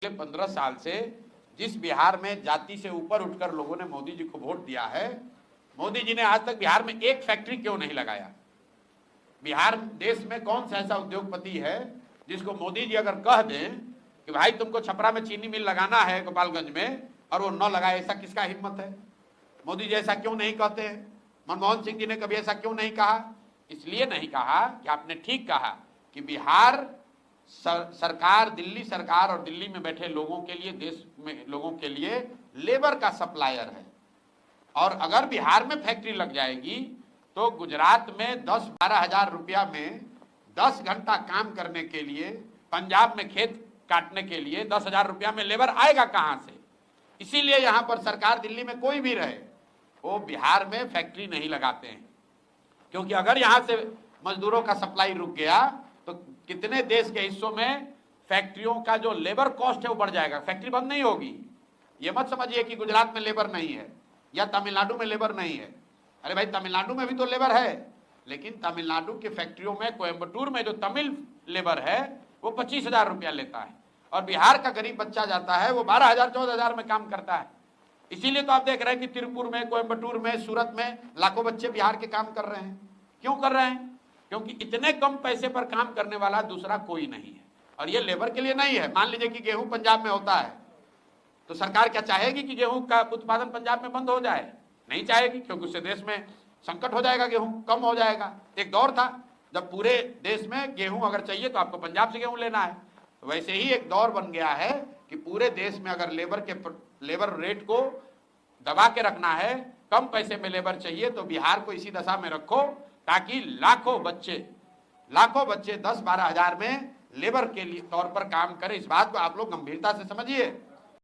पिछले 15 साल से जिस बिहार में जाति से ऊपर उठकर लोगों ने मोदी जी को वोट दिया है, मोदी जी ने आज तक बिहार में एक फैक्ट्री क्यों नहीं लगाया? बिहार देश में कौन सा ऐसा उद्योगपति है जिसको मोदी जी अगर कह दें कि भाई तुमको छपरा में चीनी मिल लगाना है गोपालगंज में, और वो न लगाए? ऐसा किसका हिम्मत है? मोदी जी ऐसा क्यों नहीं कहते हैं? मनमोहन सिंह जी ने कभी ऐसा क्यों नहीं कहा? इसलिए नहीं कहा कि आपने ठीक कहा कि बिहार सरकार, दिल्ली सरकार और दिल्ली में बैठे लोगों के लिए, देश में लोगों के लिए लेबर का सप्लायर है। और अगर बिहार में फैक्ट्री लग जाएगी तो गुजरात में 10-12 हजार रुपया में 10 घंटा काम करने के लिए, पंजाब में खेत काटने के लिए 10 हजार रुपया में लेबर आएगा कहां से? इसीलिए यहां पर सरकार, दिल्ली में कोई भी रहे, वो बिहार में फैक्ट्री नहीं लगाते हैं, क्योंकि अगर यहां से मजदूरों का सप्लाई रुक गया तो कितने देश के हिस्सों में फैक्ट्रियों का जो लेबर कॉस्ट है वो बढ़ जाएगा। फैक्ट्री बंद नहीं होगी। ये मत समझिए कि गुजरात में लेबर नहीं है या तमिलनाडु में लेबर नहीं है। अरे भाई, तमिलनाडु में भी तो लेबर है, लेकिन तमिलनाडु की फैक्ट्रियों में, कोयम्बटूर में जो तमिल लेबर है वो 25 हजार रुपया लेता है, और बिहार का गरीब बच्चा जाता है वो 12 हजार 14 हजार में काम करता है। इसीलिए तो आप देख रहे हैं कि तिरुपुर में, कोयम्बटूर में, सूरत में लाखों बच्चे बिहार के काम कर रहे हैं। क्यों कर रहे हैं? क्योंकि इतने कम पैसे पर काम करने वाला दूसरा कोई नहीं है। और ये लेबर के लिए नहीं है। मान लीजिए कि गेहूं पंजाब में होता है तो सरकार क्या चाहेगी कि गेहूं का उत्पादन पंजाब में बंद हो जाए? नहीं चाहेगी, क्योंकि उससे देश में संकट हो जाएगा, गेहूं कम हो जाएगा। एक दौर था जब पूरे देश में गेहूं अगर चाहिए तो आपको पंजाब से गेहूं लेना है। तो वैसे ही एक दौर बन गया है कि पूरे देश में अगर लेबर रेट को दबा के रखना है, कम पैसे में लेबर चाहिए, तो बिहार को इसी दशा में रखो ताकि लाखों बच्चे 10-12 हजार में लेबर के लिए तौर पर काम करें। इस बात को आप लोग गंभीरता से समझिए।